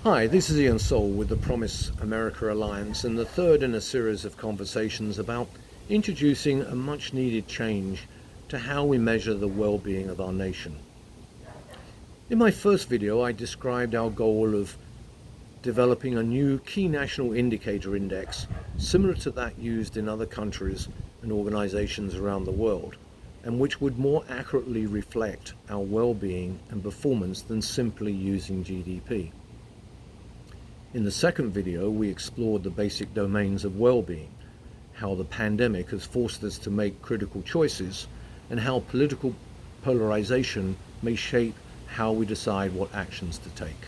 Hi, this is Ian Soul with the Promise America Alliance and the third in a series of conversations about introducing a much needed change to how we measure the well-being of our nation. In my first video, I described our goal of developing a new key national indicator index similar to that used in other countries and organizations around the world, and which would more accurately reflect our well-being and performance than simply using GDP. In the second video, we explored the basic domains of well-being, how the pandemic has forced us to make critical choices, and how political polarization may shape how we decide what actions to take.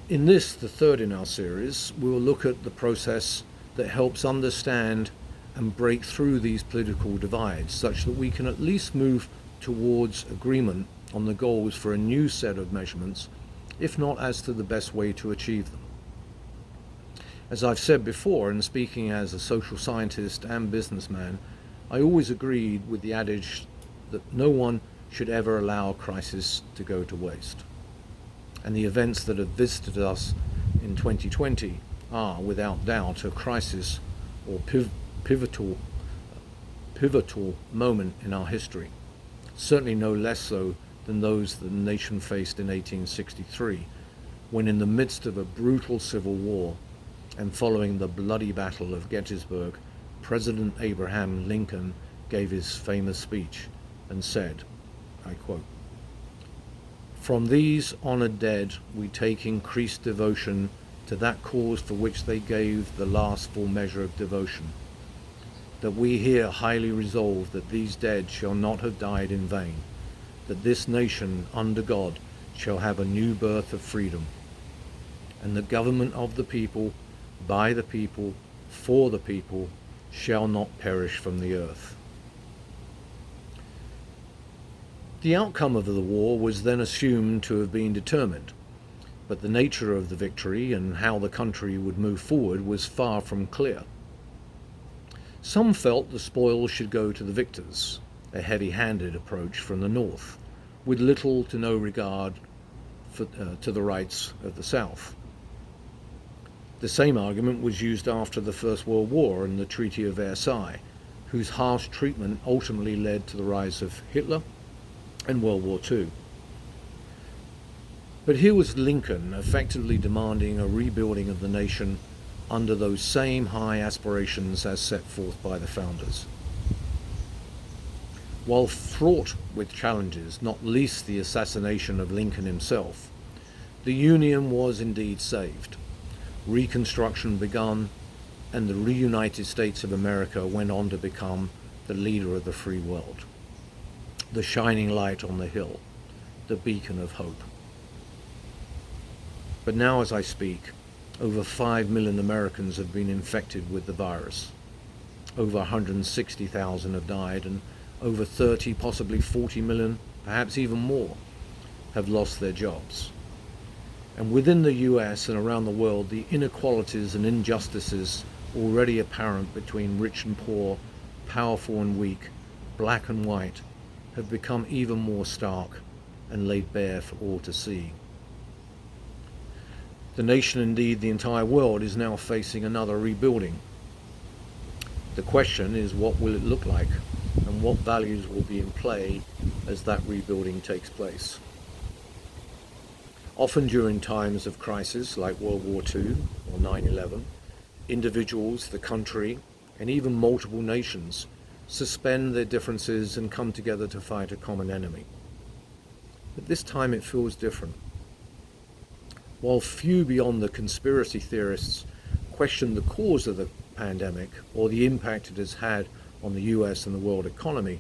In this, the third in our series, we will look at the process that helps understand and break through these political divides such that we can at least move towards agreement on the goals for a new set of measurements, if not as to the best way to achieve them. As I've said before, and speaking as a social scientist and businessman, I always agreed with the adage that no one should ever allow a crisis to go to waste. And the events that have visited us in 2020 are, without doubt, a crisis or pivotal moment in our history, certainly no less so than those that the nation faced in 1863, when in the midst of a brutal civil war and following the bloody Battle of Gettysburg, President Abraham Lincoln gave his famous speech and said, I quote, "From these honored dead we take increased devotion to that cause for which they gave the last full measure of devotion, that we here highly resolve that these dead shall not have died in vain, that this nation under God shall have a new birth of freedom, and the government of the people, by the people, for the people, shall not perish from the earth." The outcome of the war was then assumed to have been determined, but the nature of the victory and how the country would move forward was far from clear. Some felt the spoils should go to the victors, a heavy-handed approach from the North, with little to no regard to the rights of the South. The same argument was used after the First World War and the Treaty of Versailles, whose harsh treatment ultimately led to the rise of Hitler and World War II. But here was Lincoln effectively demanding a rebuilding of the nation under those same high aspirations as set forth by the founders. While fraught with challenges, not least the assassination of Lincoln himself, the Union was indeed saved. Reconstruction begun, and the reunited States of America went on to become the leader of the free world, the shining light on the hill, the beacon of hope. But now as I speak, over 5 million Americans have been infected with the virus. Over 160,000 have died, and over 30, possibly 40 million, perhaps even more, have lost their jobs. And within the US and around the world, the inequalities and injustices already apparent between rich and poor, powerful and weak, black and white, have become even more stark and laid bare for all to see. The nation, indeed the entire world, is now facing another rebuilding. The question is, what will it look like, and what values will be in play as that rebuilding takes place? Often during times of crisis like World War II or 9/11, individuals, the country, and even multiple nations suspend their differences and come together to fight a common enemy. But this time it feels different. While few beyond the conspiracy theorists question the cause of the pandemic or the impact it has had on the US and the world economy,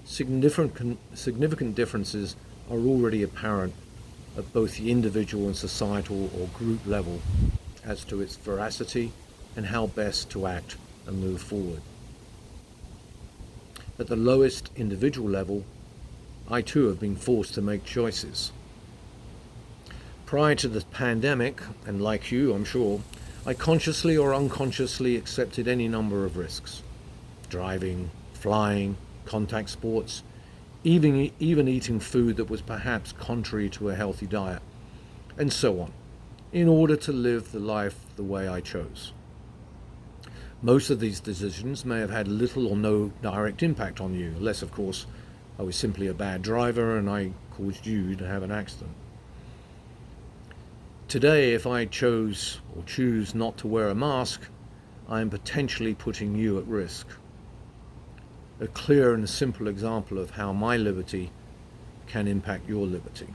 significant differences are already apparent at both the individual and societal or group level as to its veracity and how best to act and move forward. At the lowest individual level, I too have been forced to make choices. Prior to the pandemic, and like you, I'm sure, I consciously or unconsciously accepted any number of risks. Driving, flying, contact sports, even eating food that was perhaps contrary to a healthy diet. and so on, in order to live the life the way I chose. Most of these decisions may have had little or no direct impact on you, unless, of course, I was simply a bad driver and I caused you to have an accident. Today, if I choose not to wear a mask, I am potentially putting you at risk. A clear and simple example of how my liberty can impact your liberty,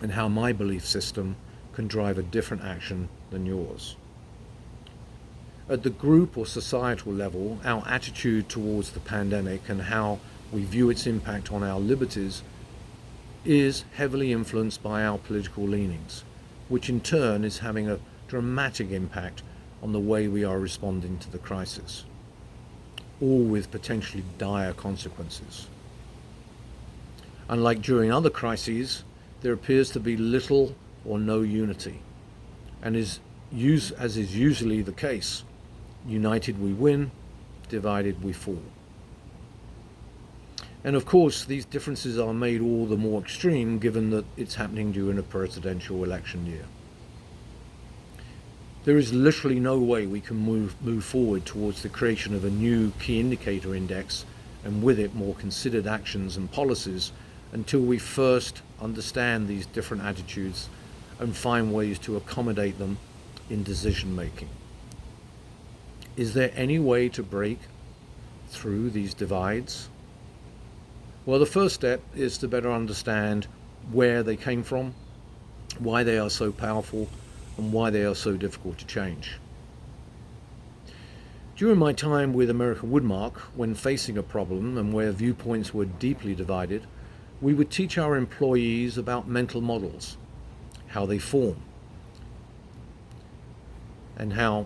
and how my belief system can drive a different action than yours. At the group or societal level, our attitude towards the pandemic and how we view its impact on our liberties is heavily influenced by our political leanings, which in turn is having a dramatic impact on the way we are responding to the crisis, all with potentially dire consequences. Unlike during other crises, there appears to be little or no unity, and as is usually the case, united we win, divided we fall. And of course, these differences are made all the more extreme given that it's happening during a presidential election year. There is literally no way we can move forward towards the creation of a new key indicator index, and with it more considered actions and policies, until we first understand these different attitudes and find ways to accommodate them in decision making. Is there any way to break through these divides? Well, the first step is to better understand where they came from, why they are so powerful, and why they are so difficult to change. During my time with American Woodmark, when facing a problem and where viewpoints were deeply divided, we would teach our employees about mental models, how they form, and how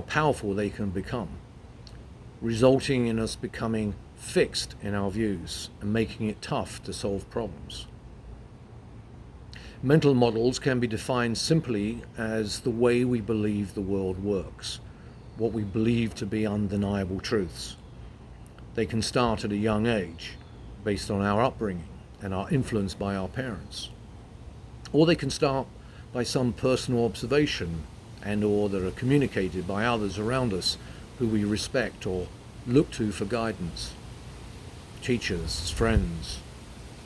powerful they can become, resulting in us becoming fixed in our views and making it tough to solve problems. Mental models can be defined simply as the way we believe the world works, what we believe to be undeniable truths. They can start at a young age, based on our upbringing and are influenced by our parents. Or they can start by some personal observation and/or that are communicated by others around us who we respect or look to for guidance. Teachers, friends,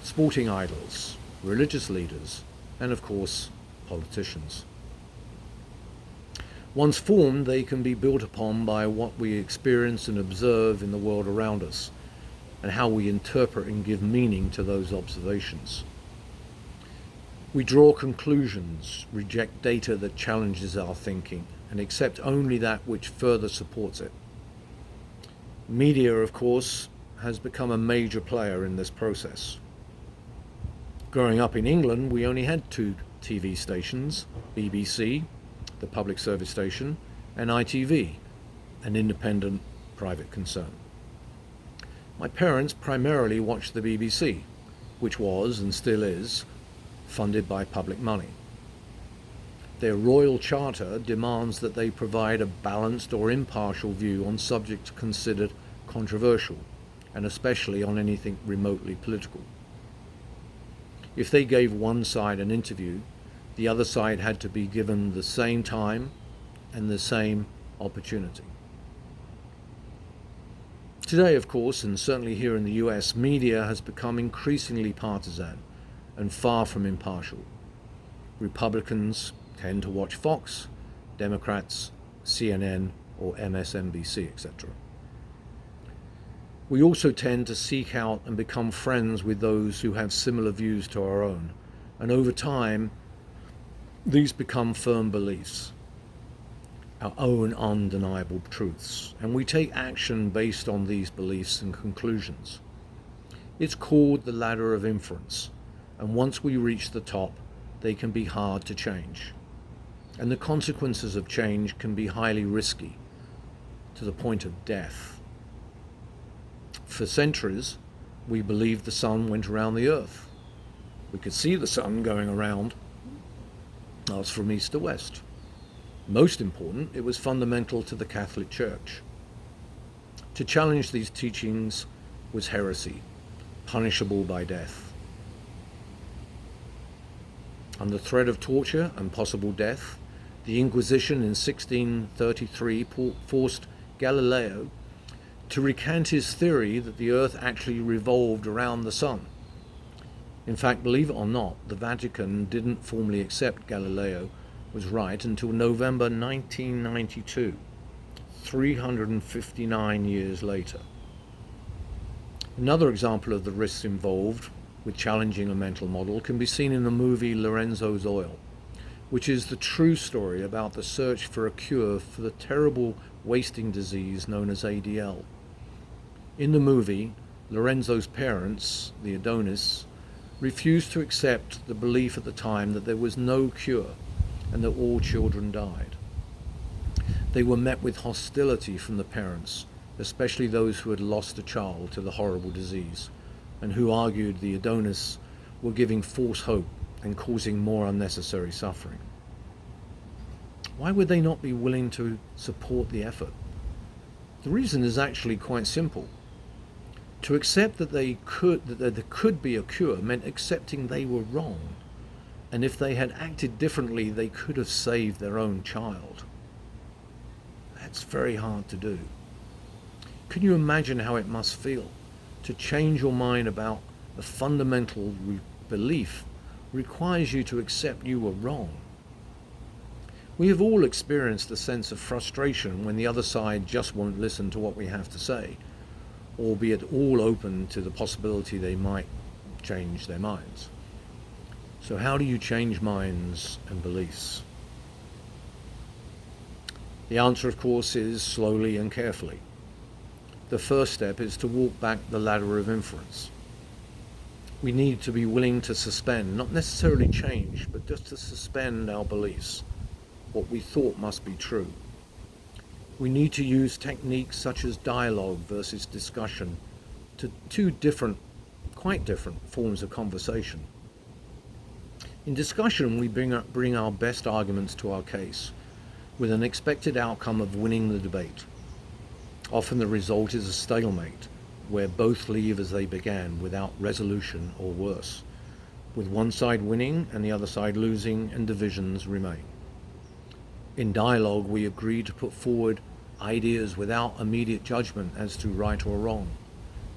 sporting idols, religious leaders, and of course, politicians. Once formed, they can be built upon by what we experience and observe in the world around us, and how we interpret and give meaning to those observations. We draw conclusions, reject data that challenges our thinking, and accept only that which further supports it. Media, of course, has become a major player in this process. Growing up in England, we only had two TV stations, BBC, the public service station, and ITV, an independent private concern. My parents primarily watched the BBC, which was and still is funded by public money. Their royal charter demands that they provide a balanced or impartial view on subjects considered controversial, and especially on anything remotely political. If they gave one side an interview, the other side had to be given the same time and the same opportunity. Today, of course, and certainly here in the US, media has become increasingly partisan and far from impartial. Republicans tend to watch Fox, Democrats, CNN or MSNBC, etc. We also tend to seek out and become friends with those who have similar views to our own, and over time, these become firm beliefs, our own undeniable truths, and we take action based on these beliefs and conclusions. It's called the ladder of inference, and once we reach the top, they can be hard to change. And the consequences of change can be highly risky, to the point of death. For centuries, we believed the sun went around the earth. We could see the sun going around us from east to west. Most important, it was fundamental to the Catholic Church. To challenge these teachings was heresy, punishable by death. Under threat of torture and possible death, the Inquisition in 1633 forced Galileo to recant his theory that the Earth actually revolved around the Sun. In fact, believe it or not, the Vatican didn't formally accept Galileo was right until November 1992, 359 years later. Another example of the risks involved with challenging a mental model can be seen in the movie Lorenzo's Oil, which is the true story about the search for a cure for the terrible wasting disease known as ADL. In the movie, Lorenzo's parents, the Adonis, refused to accept the belief at the time that there was no cure and that all children died. They were met with hostility from the parents, especially those who had lost a child to the horrible disease, and who argued the Adonis were giving false hope and causing more unnecessary suffering. Why would they not be willing to support the effort? The reason is actually quite simple. To accept that there could be a cure meant accepting they were wrong, and if they had acted differently, they could have saved their own child. That's very hard to do. Can you imagine how it must feel to change your mind about a fundamental belief requires you to accept you were wrong? We have all experienced a sense of frustration when the other side just won't listen to what we have to say, or be at all open to the possibility they might change their minds. So how do you change minds and beliefs? The answer, of course, is slowly and carefully. The first step is to walk back the ladder of inference. We need to be willing to suspend, not necessarily change, but just to suspend our beliefs, what we thought must be true. We need to use techniques such as dialogue versus discussion to two quite different forms of conversation. In discussion, we bring our best arguments to our case, with an expected outcome of winning the debate. Often the result is a stalemate, where both leave as they began, without resolution or worse, with one side winning and the other side losing, and divisions remain. In dialogue, we agree to put forward ideas without immediate judgment as to right or wrong.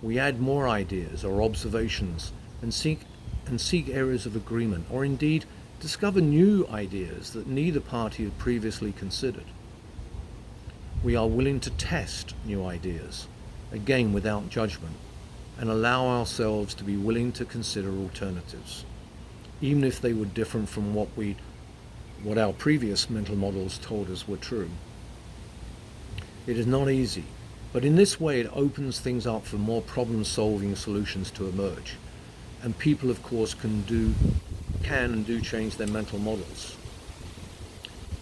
We add more ideas or observations and seek areas of agreement, or indeed discover new ideas that neither party had previously considered. We are willing to test new ideas, again without judgment, and allow ourselves to be willing to consider alternatives, even if they were different from what our previous mental models told us were true. It is not easy, but in this way it opens things up for more problem-solving solutions to emerge, and people, of course, can and do change their mental models.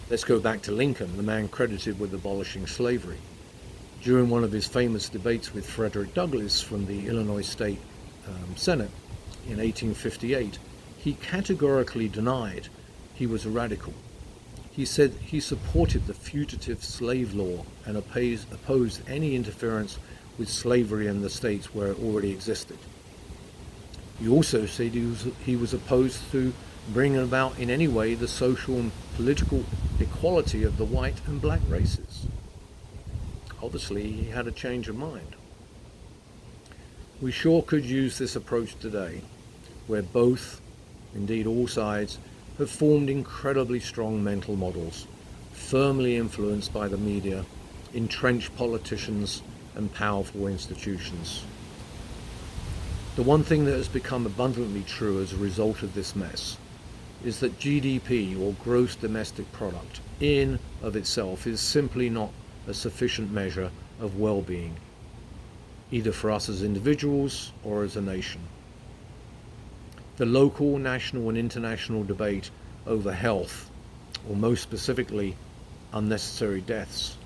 Let's go back to Lincoln, the man credited with abolishing slavery. During one of his famous debates with Frederick Douglass from the Illinois State Senate in 1858, he categorically denied he was a radical. He said he supported the fugitive slave law and opposed any interference with slavery in the states where it already existed. He also said he was opposed to bringing about in any way the social and political equality of the white and black races. Obviously, he had a change of mind. We sure could use this approach today, where both, indeed all sides, have formed incredibly strong mental models, firmly influenced by the media, entrenched politicians, and powerful institutions. The one thing that has become abundantly true as a result of this mess is that GDP, or gross domestic product, in of itself is simply not a sufficient measure of well-being, either for us as individuals or as a nation. The local, national and international debate over health, or most specifically unnecessary deaths,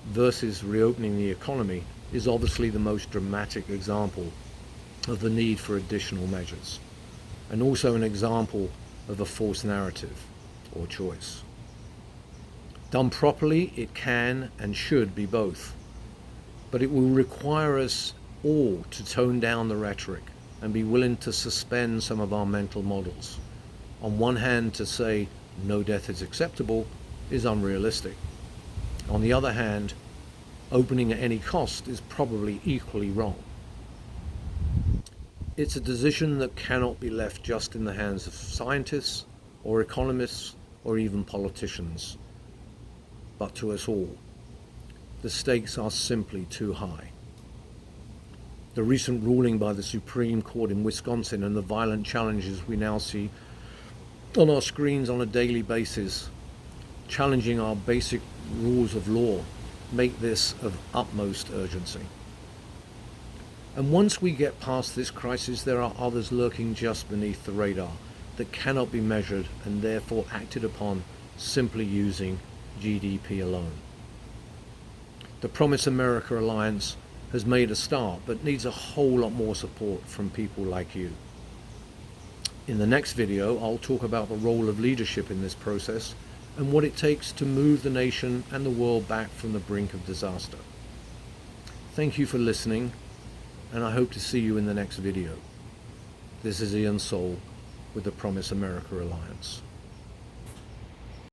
versus reopening the economy, is obviously the most dramatic example of the need for additional measures, and also an example of a false narrative or choice. Done properly, it can and should be both, but it will require us all to tone down the rhetoric and be willing to suspend some of our mental models, On one hand, to say no death is acceptable is unrealistic. On the other hand, opening at any cost is probably equally wrong. It's a decision that cannot be left just in the hands of scientists or economists or even politicians, but to us all. The stakes are simply too high. The recent ruling by the Supreme Court in Wisconsin and the violent challenges we now see on our screens on a daily basis, challenging our basic rules of law, make this of utmost urgency. And once we get past this crisis, there are others lurking just beneath the radar that cannot be measured and therefore acted upon simply using GDP alone. The Promise America Alliance has made a start, but needs a whole lot more support from people like you. In the next video, I'll talk about the role of leadership in this process and what it takes to move the nation and the world back from the brink of disaster. Thank you for listening, and I hope to see you in the next video. This is Ian Soul with the Promise America Alliance.